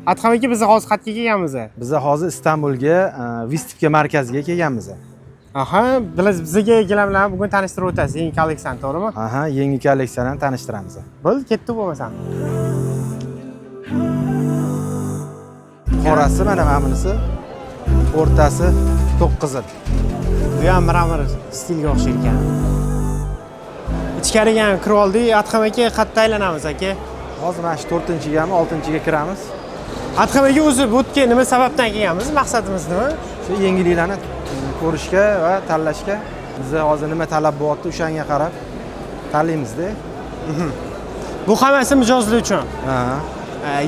Adham aka, biz hozir qayerga kelganmiz? Biz hozir Istanbulga, Vistivka markaziga kelganmiz. Aha, bizga gilamlarni bugun tanishtirib o'tasiz, yangi kolleksiyani, to'g'rimi? Aha, yangi kolleksiyani tanishtiramiz. Bo'ldi, ketdi bo'lmasam. Qorasi mana bunisi, o'rtasi to'q qizil. Bu ham mramor stilga o'xshaydi ekan. Ichkariga ham kirib oldik. Adham aka, qayerda aylanamiz aka? Hozir mana shu 4-gami, 6-ga kiramiz. Adham aka, o'zi bu yerga nima sababdan kelganmiz? Maqsadimiz nima? Shu yangiliklarni ko'rishga va tanlashga. Biz hozir nima talab bo'lyapti, o'shanga qarab tanlaymiz-da. Bu hammasi mijozlar uchun. Ha.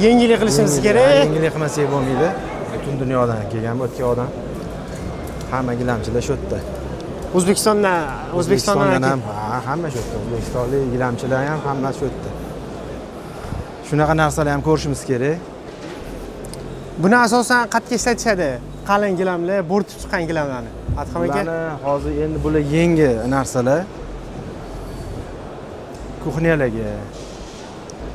Yangilik qilishimiz kerak. Yangilik qilmasak bo'lmaydi. Butun dunyodan kelgan bu yerga odam. Hamma gilamchilar shu yerda. O'zbekistondan ham, hamma shu yerda. O'zbekistonlik gilamchilar ham hammasi shu yerda. Shunaqa narsalar ham ko'rishimiz kerak. Buni asosan qayerga ishlatishadi? Qalin gilamlar, bo'rtib chiqqan gilamlarni. Adham aka, hozir endi bular yangi narsalar. Kuxniyalarga.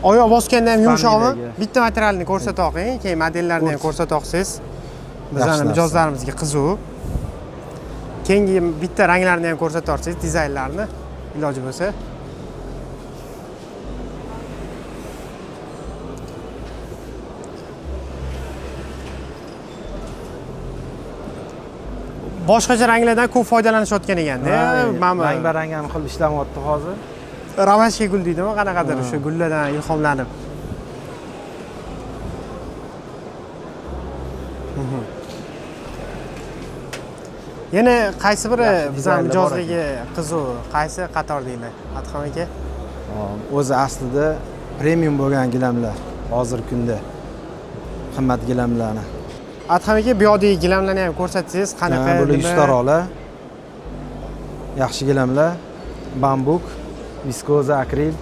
oyoq bosganda ham yumshoqmi? Bitta materialni ko'rsatoqing, keyin modellarni ham ko'rsatoqsiz. Bizning mijozlarimizga qiziq. Keyingi bitta ranglarni ham ko'rsatorsiz, dizaynlarni iloji bo'lsa. Boshqacha ranglardan ko'p foydalanishayotgan ekanda. Mana rang-barang ham qilib ishlamayapti hozir. Ramashka gul deydimi, qanaqadir o'sha gullardan ilhomlanib. Yana qaysi biri bizning mijozlarga qiziq, qaysi qator deylar? Adham aka? O'zi aslida premium bo'lgan gilamlar hozirgi kunda. Qimmat gilamlarni. Adham aka, bu yoqdagi gilamlarni ham ko'rsatsangiz, qanaqa? Bular yustaroqlar. Yaxshi gilamlar. Bambuk, viskoza, akril.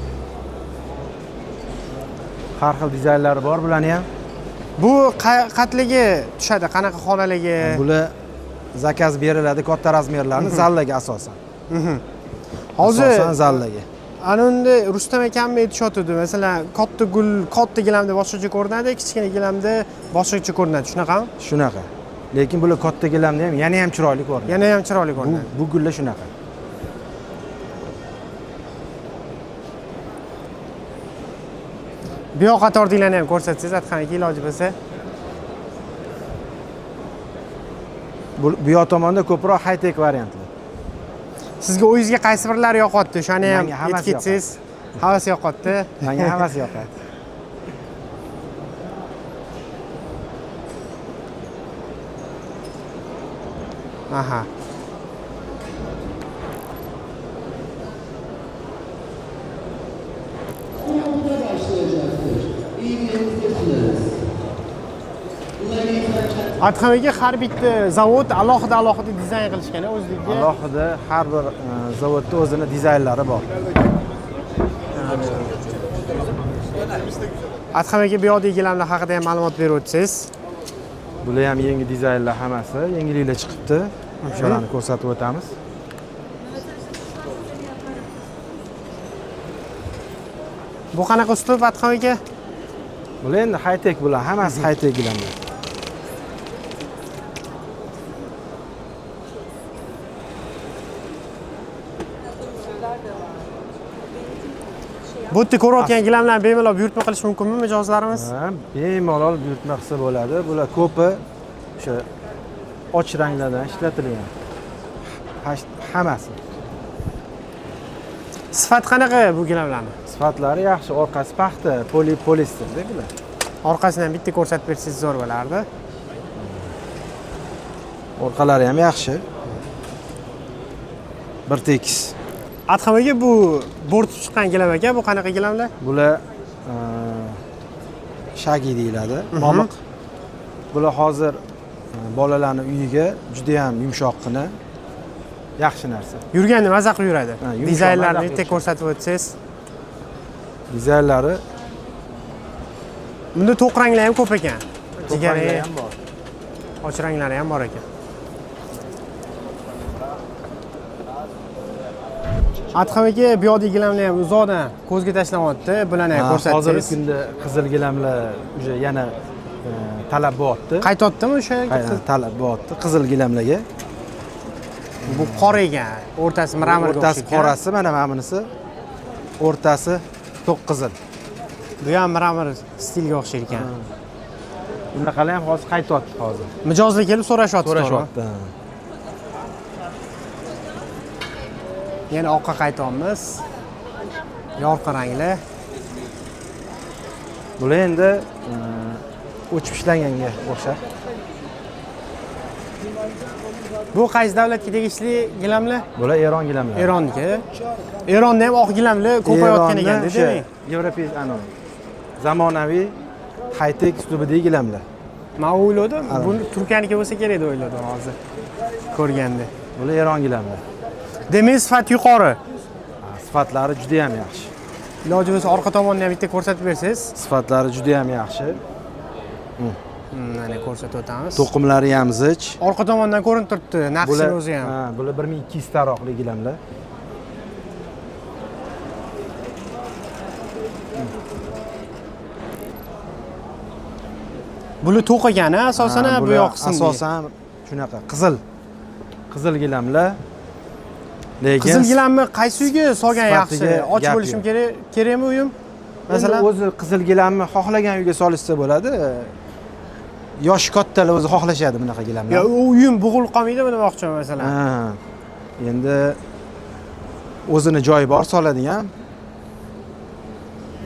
Har xil dizaynlari bor bularning ham. Bu qatligi tushadi, qanaqa xonalarga? Bular zakaz beriladi, katta razmerlarni zallaga asosan. Hozir asosan zallaga. Ana unda Rustam akam aytishyotdi, masalan, katta gul, katta gilamda boshqacha ko'rinadi, kichkina gilamda boshqacha ko'rinadi, shunaqami? Shunaqa. Lekin bular katta gilamda ham yana ham chiroyli ko'rinadi. Yana ham chiroyli ko'rinadi. Bu gullar shunaqa. Bu yoq qatordagilarni ham ko'rsatsangiz, Adham aka, iloji bo'lsa. Bu yoq tomonda ko'proq high-tech variantlar. Sizga o'zingizga qaysi birlari yoqadi? Shuni ham aytib ketsangiz, havas yoqadi. Menga havas yoqadi. Aha. Adham aka, har bitta zavod alohida dizayn qilishgan o'zligiga. Alohida har bir zavodda o'zini dizaynlari bor. Adham aka, bu yoqdagi gilamlar haqida ham ma'lumot berib o'tsangiz. Bular ham yangi dizaynlar hammasi, yangiliklar chiqibdi. O'shalarni ko'rsatib o'tamiz. Bu qanaqa uslub, Adham aka? Bular endi high-tech bular, hammasi high-tech gilamlar. Bu yerda ko'rayotgan gilamlarni bemalol buyurtma qilish mumkinmi mijozlarimiz? Ha, bemalol buyurtma qilsa bo'ladi. Bular ko'pi o'sha och ranglardan ishlatilgan. Hammasi. Sifat qanaqa bu gilamlarning? Sifatlari yaxshi, orqasi paxta, poliester-da bular. Orqasini ham bitta ko'rsatib bersangiz zo'r bo'lardi. Orqalari ham yaxshi. Bir tekis. Adham aka, bu bo'rtib chiqqan gilam aka, bu qanaqa gilamlar? Bular shagi deyiladi, momiq. Bular hozir bolalarning uyiga juda ham yumshoqqina, yaxshi narsa. Yurganda maza qilib yuradi. Dizaynlarni bitta ko'rsatib o'tsangiz. Dizaynlari bunda to'q ranglar ham ko'p ekan. Jigari ham bor. Och ranglari ham bor ekan. Adham aka, bu yoqdagi gilamlar ham uzoqdan ko'zga tashlanyapti. Bularni ham ko'rsatsangiz. Hozirgi kunda qizil gilamlar yana talab bo'lyapti. Qaytotdimi o'sha? Talab bo'lyapti. Qizil gilamlarga. Bu qora ekan. O'rtasi mramorga O'rtasi qorasi, mana bunisi. O'rtasi to'q qizil. Bu ham mramor stilga o'xshaydi ekan. Bunaqalar ham hozir qaytyapti hozir. Mijozlar kelib so'rashyapti. So'rashyapti. Yana oqqa qaytyapmiz. Yorqin rangli. Bular endi o'chib ishlanganga o'xshab. Bu qaysi davlatga tegishli gilamlar? Bular Eron gilamlari. Eronniki. Eronda ham oq gilamlar ko'payotgan ekan, o'sha Yevropa zamonaviy high-tech uslubidagi gilamlar. Men o'yladim, bu Turkiyaniki bo'lsa kerak deb o'yladim hozir. Ko'rganda. Bular Eron gilamlari. Demak, sifat yuqori. Sifatlari juda ham yaxshi. Iloji bo'lsa orqa tomonni ham bitta ko'rsatib bersangiz. Sifatlari juda ham yaxshi. Mana ko'rsatib o'tamiz. To'qimlari ham zich. Orqa tomondan ko'rinib turibdi, naqshi o'zi ham. Ha, bular 1200 taroqli gilamlar. Bular to'q ekan, asosan bu yoq qismi. Asosan shunaqa qizil gilamlar. Lekin qizil gilamni qaysi uyga solgan yaxshi? Ochib bo'lishim kerakmi uyim? Masalan, o'zi qizil gilamni xohlagan uyga solishsa bo'ladi. Yosh kattalar o'zi xohlashadi bunaqa gilamlar. Yo, uyim bug'ilib qolmaydimi demoqchiman masalan. Endi o'zini joyi bor soladigan.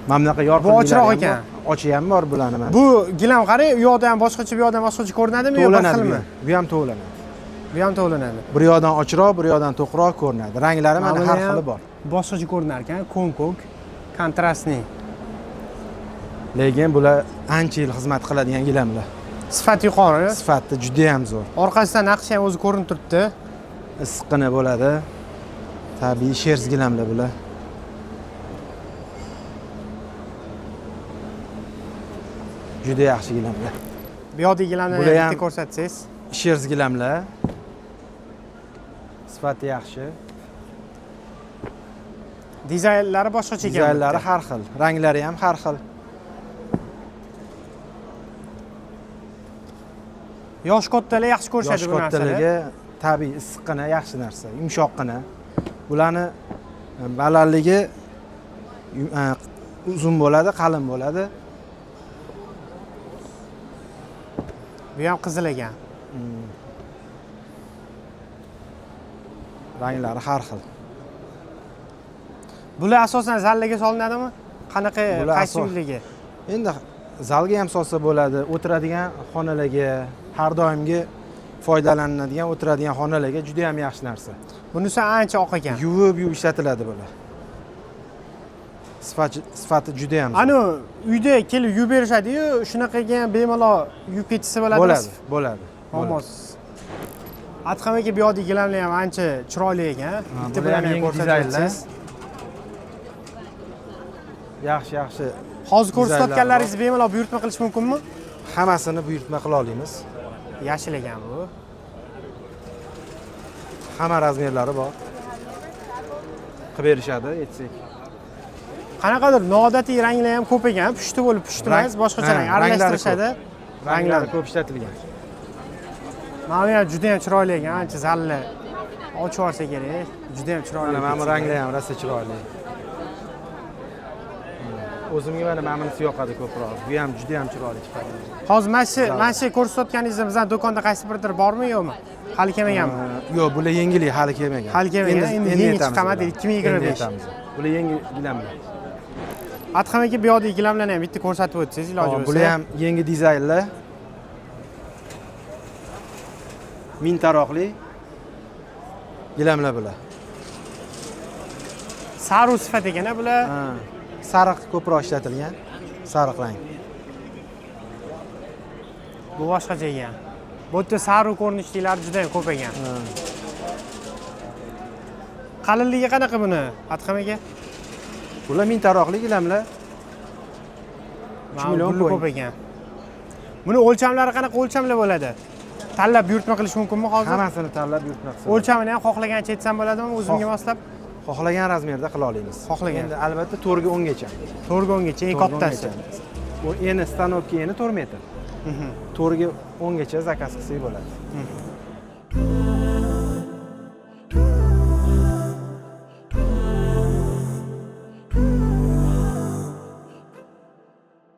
Mana bunaqa yorqin bu ochiroq ekan. Ochi ham bor bularni mana. Bu gilam qarang, u yoqda ham boshqacha, bu yoqda ham boshqacha ko'rinadimi yo bir xilmi? Bu ham to'g'lanadi. Bu ham to'g'lanadi. Bir yoqdan ochiroq, bir yoqdan to'qroq ko'rinadi. Ranglari mana har xili bor. Boshqacha ko'rinar ekan, ko'k, kontrastli. Lekin bular ancha yil xizmat qiladigan gilamlar. Sifat yuqori. Sifati juda ham zo'r. Orqasidan naqshi ham o'zi ko'rinib turibdi. Issiqqina bo'ladi. Tabiiy shers gilamlar bular. Juda yaxshi gilamlar. Bu yoqdagi gilamlarni bitta ko'rsatsangiz. Shers gilamlar. Sifati yaxshi. Dizaynlari boshqacha ekan. Dizaynlari har xil, ranglari ham har xil. Yosh kattalar yaxshi ko'rishadi bu narsani. Yosh kattalarga tabiiy issiqqina yaxshi narsa, yumshoqqina. Bularni balandligi uzun bo'ladi, qalin bo'ladi. Bu ham qizil ekan. Ranglari har xil. Bular asosan zallarga solinadimi? Qanaqa qaysi uyligi? Endi zalga ham solsa bo'ladi, o'tiradigan xonalarga, har doimgi foydalanadigan o'tiradigan xonalarga juda ham yaxshi narsa. Bunisi ancha oq ekan. Yuvib ishlatiladi bular. Sifati juda ham zo'r. Ana uyda kelib yuvib berishadi-yu, shunaqaga ham bemalol yuvib ketsa bo'ladimi? Bo'ladi. Homos. Atxam aka bu yoqdagi gilamlar ham ancha chiroyli ekan. Bitta bilan ham ko'rsatsangiz. Yaxshi. Hozir ko'rsatganlaringizni bemalol buyurtma qilish mumkinmi? Hammasini buyurtma qila olamiz. Yashil ekan bu. Hamma razmerlari bor. Qilib berishadi, aytsak. Qanaqadir noodatiy ranglar ham ko'p ekan, pushti bo'lib, pushti emas, boshqacha rang aralashtirishadi. Ranglari ko'p ishlatilgan. Mana bu ham juda ham chiroyli ekan, ancha zalli. Ochib olsa kerak, juda ham chiroyli. Mana bu ranglar ham rosa chiroyli. O'zimga mana bunisi yoqadi ko'proq. Bu ham juda ham chiroyli chiqadi. Hozir mana shu ko'rsatganingizni bizning do'konda qaysi birdir bormi yo'qmi? Hali kelmaganmi? Yo'q, bular yengil, hali kelmagan. Hali kelmagan. Endi yangi chiqaman deydi 2025. Bular yangi gilamlar. Atxam aka bu yoqdagi gilamlarni ham bitta ko'rsatib o'tsangiz iloji bo'lsa. Bular ham yangi dizaynlar. 1000 taroqli gilamlar bular. Sariq sifat ekan bular. Sariq ko'proq ishlatilgan. Sariq rang. Bu boshqacha ekan. Bu yerda sariq ko'rinishliklari juda ham ko'p ekan. Qalinligi qanaqa buni? Atxam aka? Bular 1000 taroqli gilamlar. 3 million ko'p ekan. Buni o'lchamlari qanaqa o'lchamlar bo'ladi? Tanlab buyurtma qilish mumkinmi hozir? Hammasini tanlab buyurtma qilsa. O'lchamini ham xohlagancha aytsam bo'ladimi o'zimga moslab? Xohlagan razmerda qila olamiz. Xohlagan. Endi albatta 4 ga 10 gacha. 4 ga 10 gacha eng kattasi. Bu eni stanokki eni 4 metr. to'rtga 10 gacha zakaz qilsak bo'ladi.